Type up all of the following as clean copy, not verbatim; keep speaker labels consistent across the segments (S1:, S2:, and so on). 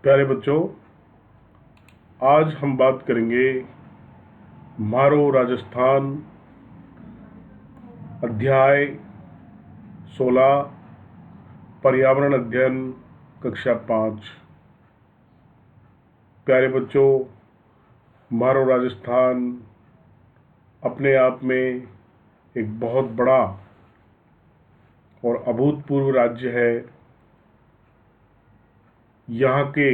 S1: प्यारे बच्चों, आज हम बात करेंगे मारो राजस्थान अध्याय 16 पर्यावरण अध्ययन कक्षा 5। प्यारे बच्चों, मारो राजस्थान अपने आप में एक बहुत बड़ा और अभूतपूर्व राज्य है। यहाँ के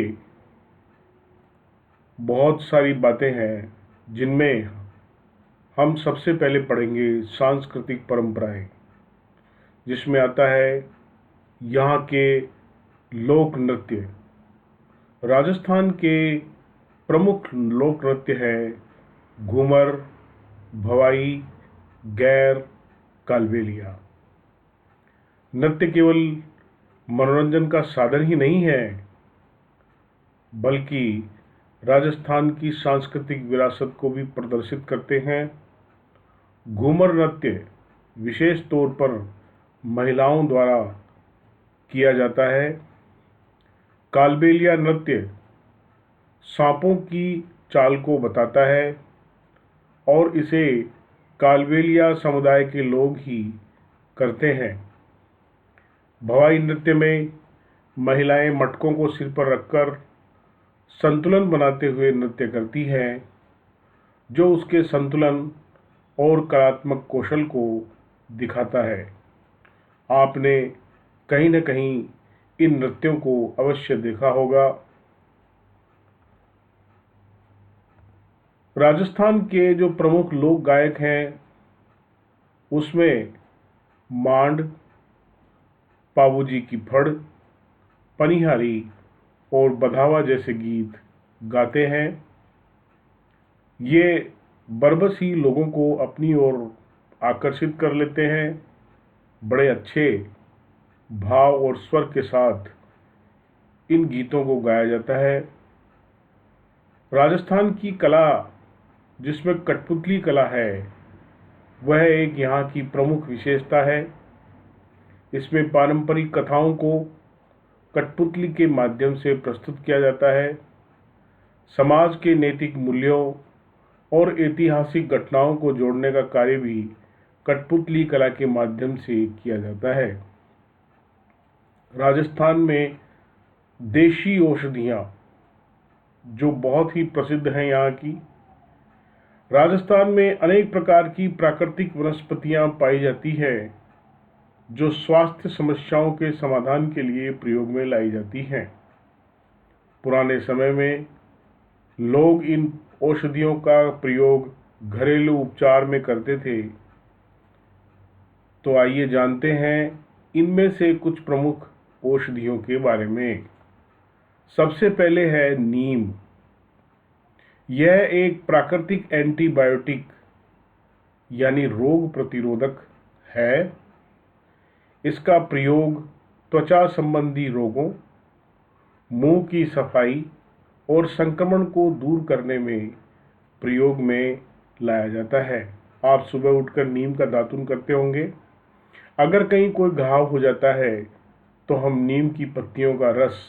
S1: बहुत सारी बातें हैं जिनमें हम सबसे पहले पढ़ेंगे सांस्कृतिक परंपराएं, जिसमें आता है यहाँ के लोक नृत्य। राजस्थान के प्रमुख लोक नृत्य हैं घूमर, भवाई, गैर, कालबेलिया। नृत्य केवल मनोरंजन का साधन ही नहीं है, बल्कि राजस्थान की सांस्कृतिक विरासत को भी प्रदर्शित करते हैं। घूमर नृत्य विशेष तौर पर महिलाओं द्वारा किया जाता है। कालबेलिया नृत्य सांपों की चाल को बताता है और इसे कालबेलिया समुदाय के लोग ही करते हैं। भवाई नृत्य में महिलाएं मटकों को सिर पर रखकर संतुलन बनाते हुए नृत्य करती हैं, जो उसके संतुलन और कलात्मक कौशल को दिखाता है। आपने कहीं न कहीं इन नृत्यों को अवश्य देखा होगा। राजस्थान के जो प्रमुख लोक गायक हैं, उसमें मांड, पाबूजी की फड़, पनिहारी और बधावा जैसे गीत गाते हैं। ये बरबसी लोगों को अपनी ओर आकर्षित कर लेते हैं। बड़े अच्छे भाव और स्वर के साथ इन गीतों को गाया जाता है। राजस्थान की कला, जिसमें कठपुतली कला है, वह एक यहाँ की प्रमुख विशेषता है। इसमें पारंपरिक कथाओं को कठपुतली के माध्यम से प्रस्तुत किया जाता है। समाज के नैतिक मूल्यों और ऐतिहासिक घटनाओं को जोड़ने का कार्य भी कठपुतली कला के माध्यम से किया जाता है। राजस्थान में देशी औषधियाँ जो बहुत ही प्रसिद्ध हैं यहाँ की। राजस्थान में अनेक प्रकार की प्राकृतिक वनस्पतियाँ पाई जाती है, जो स्वास्थ्य समस्याओं के समाधान के लिए प्रयोग में लाई जाती हैं। पुराने समय में लोग इन औषधियों का प्रयोग घरेलू उपचार में करते थे। तो आइए जानते हैं इनमें से कुछ प्रमुख औषधियों के बारे में। सबसे पहले है नीम। यह एक प्राकृतिक एंटीबायोटिक यानी रोग प्रतिरोधक है। इसका प्रयोग त्वचा संबंधी रोगों, मुंह की सफाई और संक्रमण को दूर करने में प्रयोग में लाया जाता है। आप सुबह उठकर नीम का दातुन करते होंगे। अगर कहीं कोई घाव हो जाता है तो हम नीम की पत्तियों का रस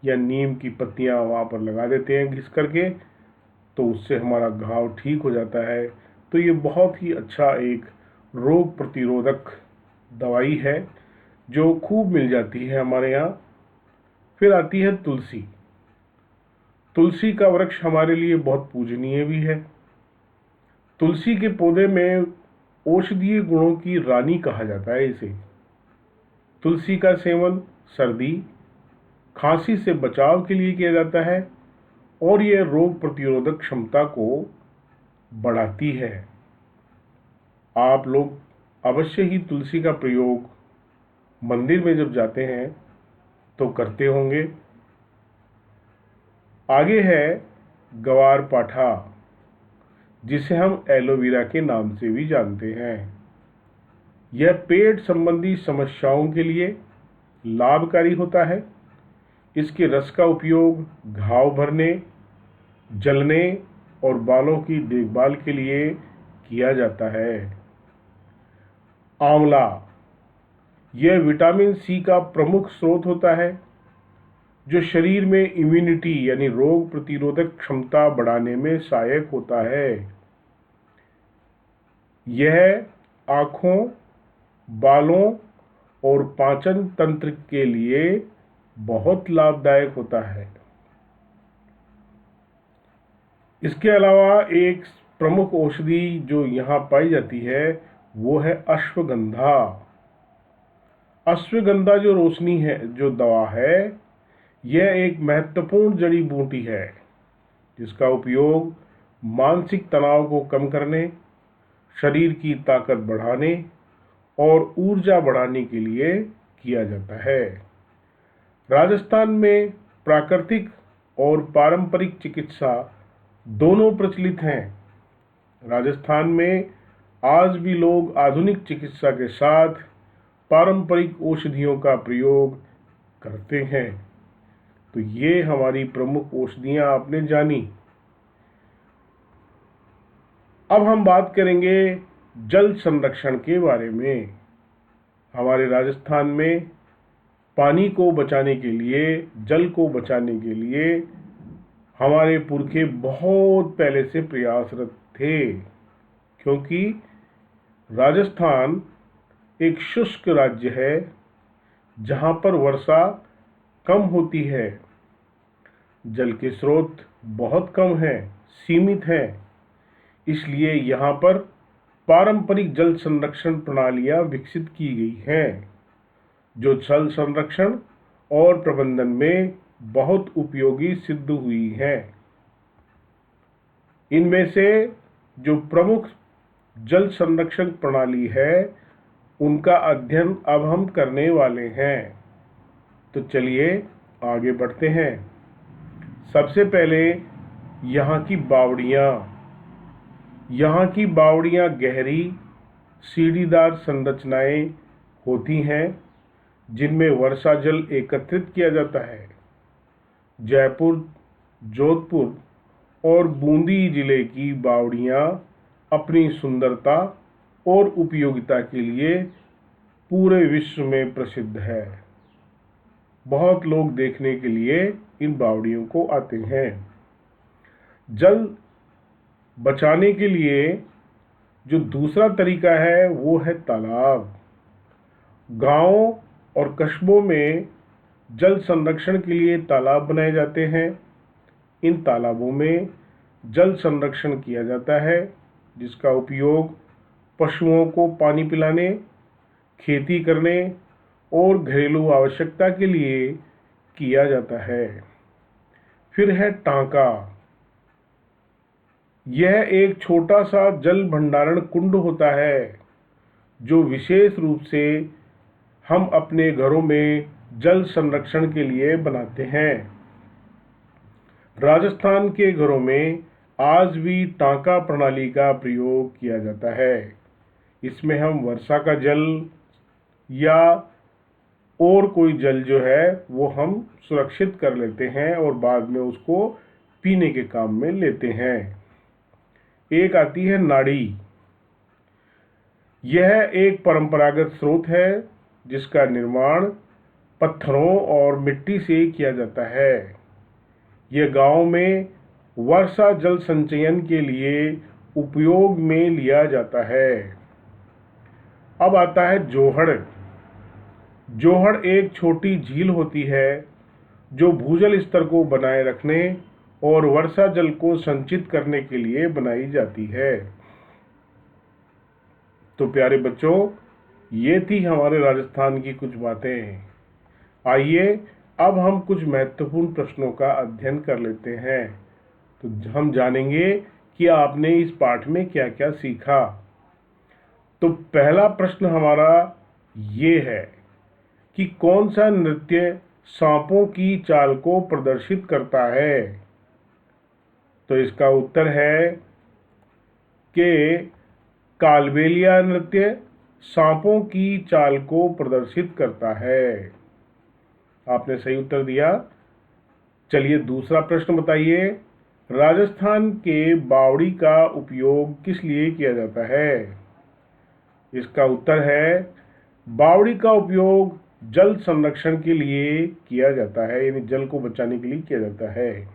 S1: या नीम की पत्तियां वहाँ पर लगा देते हैं घिस करके, तो उससे हमारा घाव ठीक हो जाता है। तो ये बहुत ही अच्छा एक रोग प्रतिरोधक दवाई है जो खूब मिल जाती है हमारे यहाँ। फिर आती है तुलसी। तुलसी का वृक्ष हमारे लिए बहुत पूजनीय भी है। तुलसी के पौधे में औषधीय गुणों की रानी कहा जाता है इसे। तुलसी का सेवन सर्दी, खांसी से बचाव के लिए किया जाता है और यह रोग प्रतिरोधक क्षमता को बढ़ाती है। आप लोग अवश्य ही तुलसी का प्रयोग मंदिर में जब जाते हैं तो करते होंगे। आगे है ग्वार पाठा, जिसे हम एलोवेरा के नाम से भी जानते हैं। यह पेट संबंधी समस्याओं के लिए लाभकारी होता है। इसके रस का उपयोग घाव भरने, जलने और बालों की देखभाल के लिए किया जाता है। आंवला, यह विटामिन सी का प्रमुख स्रोत होता है, जो शरीर में इम्यूनिटी यानी रोग प्रतिरोधक क्षमता बढ़ाने में सहायक होता है। यह आँखों, बालों और पाचन तंत्र के लिए बहुत लाभदायक होता है। इसके अलावा एक प्रमुख औषधि जो यहाँ पाई जाती है वो है अश्वगंधा। अश्वगंधा जो रोशनी है, जो दवा है, यह एक महत्वपूर्ण जड़ी बूटी है जिसका उपयोग मानसिक तनाव को कम करने, शरीर की ताकत बढ़ाने और ऊर्जा बढ़ाने के लिए किया जाता है। राजस्थान में प्राकृतिक और पारंपरिक चिकित्सा दोनों प्रचलित हैं। राजस्थान में आज भी लोग आधुनिक चिकित्सा के साथ पारंपरिक औषधियों का प्रयोग करते हैं। तो ये हमारी प्रमुख औषधियां आपने जानी। अब हम बात करेंगे जल संरक्षण के बारे में। हमारे राजस्थान में पानी को बचाने के लिए, जल को बचाने के लिए हमारे पुरखे बहुत पहले से प्रयासरत थे, क्योंकि राजस्थान एक शुष्क राज्य है जहाँ पर वर्षा कम होती है, जल के स्रोत बहुत कम हैं, सीमित हैं। इसलिए यहाँ पर पारंपरिक जल संरक्षण प्रणालियाँ विकसित की गई हैं, जो जल संरक्षण और प्रबंधन में बहुत उपयोगी सिद्ध हुई हैं। इनमें से जो प्रमुख जल संरक्षण प्रणाली है उनका अध्ययन अब हम करने वाले हैं। तो चलिए आगे बढ़ते हैं। सबसे पहले यहाँ की बावड़ियाँ। यहाँ की बावड़ियाँ गहरी सीढ़ीदार संरचनाएं होती हैं जिनमें वर्षा जल एकत्रित किया जाता है। जयपुर, जोधपुर और बूंदी जिले की बावड़ियाँ अपनी सुंदरता और उपयोगिता के लिए पूरे विश्व में प्रसिद्ध है। बहुत लोग देखने के लिए इन बावड़ियों को आते हैं। जल बचाने के लिए जो दूसरा तरीका है वो है तालाब। गांवों और कस्बों में जल संरक्षण के लिए तालाब बनाए जाते हैं। इन तालाबों में जल संरक्षण किया जाता है, जिसका उपयोग पशुओं को पानी पिलाने, खेती करने और घरेलू आवश्यकता के लिए किया जाता है। फिर है टांका। यह एक छोटा सा जल भंडारण कुंड होता है जो विशेष रूप से हम अपने घरों में जल संरक्षण के लिए बनाते हैं। राजस्थान के घरों में आज भी टांका प्रणाली का प्रयोग किया जाता है। इसमें हम वर्षा का जल या और कोई जल जो है वो हम सुरक्षित कर लेते हैं और बाद में उसको पीने के काम में लेते हैं। एक आती है नाड़ी। यह एक परंपरागत स्रोत है जिसका निर्माण पत्थरों और मिट्टी से किया जाता है। यह गांव में वर्षा जल संचयन के लिए उपयोग में लिया जाता है। अब आता है जोहड़। जोहड़ एक छोटी झील होती है जो भूजल स्तर को बनाए रखने और वर्षा जल को संचित करने के लिए बनाई जाती है। तो प्यारे बच्चों, ये थी हमारे राजस्थान की कुछ बातें। आइए अब हम कुछ महत्वपूर्ण प्रश्नों का अध्ययन कर लेते हैं। तो हम जानेंगे कि आपने इस पाठ में क्या क्या सीखा। तो पहला प्रश्न हमारा ये है कि कौन सा नृत्य सांपों की चाल को प्रदर्शित करता है। तो इसका उत्तर है कि कालबेलिया नृत्य सांपों की चाल को प्रदर्शित करता है। आपने सही उत्तर दिया। चलिए दूसरा प्रश्न बताइए। राजस्थान के बावड़ी का उपयोग किस लिए किया जाता है। इसका उत्तर है बावड़ी का उपयोग जल संरक्षण के लिए किया जाता है, यानी जल को बचाने के लिए किया जाता है।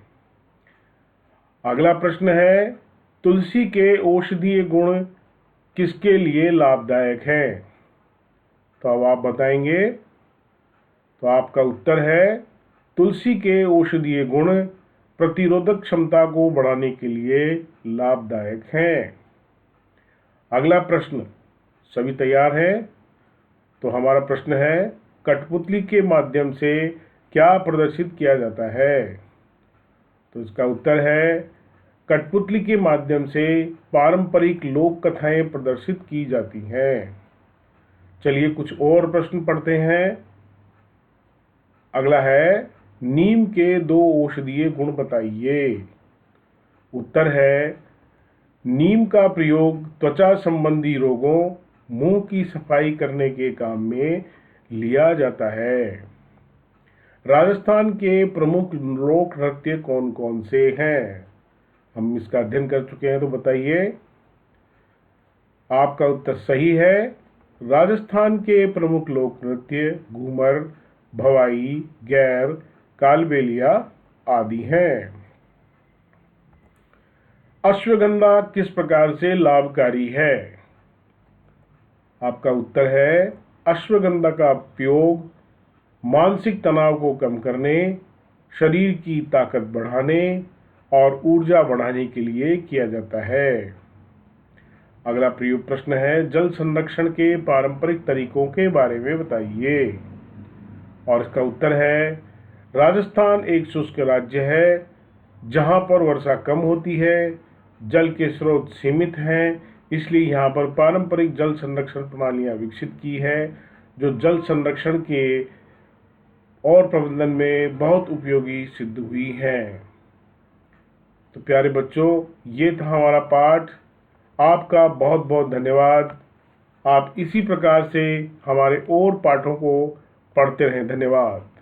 S1: अगला प्रश्न है, तुलसी के औषधीय गुण किसके लिए लाभदायक है? तो अब आप बताएंगे। तो आपका उत्तर है, तुलसी के औषधीय गुण प्रतिरोधक क्षमता को बढ़ाने के लिए लाभदायक हैं। अगला प्रश्न, सभी तैयार हैं? तो हमारा प्रश्न है, कठपुतली के माध्यम से क्या प्रदर्शित किया जाता है? तो इसका उत्तर है, कठपुतली के माध्यम से पारंपरिक लोक कथाएं प्रदर्शित की जाती हैं। चलिए कुछ और प्रश्न पढ़ते हैं। अगला है, नीम के 2 औषधीय गुण बताइए। उत्तर है, नीम का प्रयोग त्वचा संबंधी रोगों, मुंह की सफाई करने के काम में लिया जाता है। राजस्थान के प्रमुख लोक नृत्य कौन कौन से हैं? हम इसका अध्ययन कर चुके हैं, तो बताइए। आपका उत्तर सही है। राजस्थान के प्रमुख लोक नृत्य घूमर, भवाई, गैर, कालबेलिया आदि हैं। अश्वगंधा किस प्रकार से लाभकारी है? आपका उत्तर है, अश्वगंधा का उपयोग मानसिक तनाव को कम करने, शरीर की ताकत बढ़ाने और ऊर्जा बढ़ाने के लिए किया जाता है। अगला प्रश्न है, जल संरक्षण के पारंपरिक तरीकों के बारे में बताइए। और इसका उत्तर है, राजस्थान एक शुष्क राज्य है जहां पर वर्षा कम होती है, जल के स्रोत सीमित हैं, इसलिए यहाँ पर पारंपरिक जल संरक्षण प्रणालियाँ विकसित की है, जो जल संरक्षण के और प्रबंधन में बहुत उपयोगी सिद्ध हुई हैं। तो प्यारे बच्चों, ये था हमारा पाठ। आपका बहुत बहुत धन्यवाद। आप इसी प्रकार से हमारे और पाठों को पढ़ते रहें। धन्यवाद।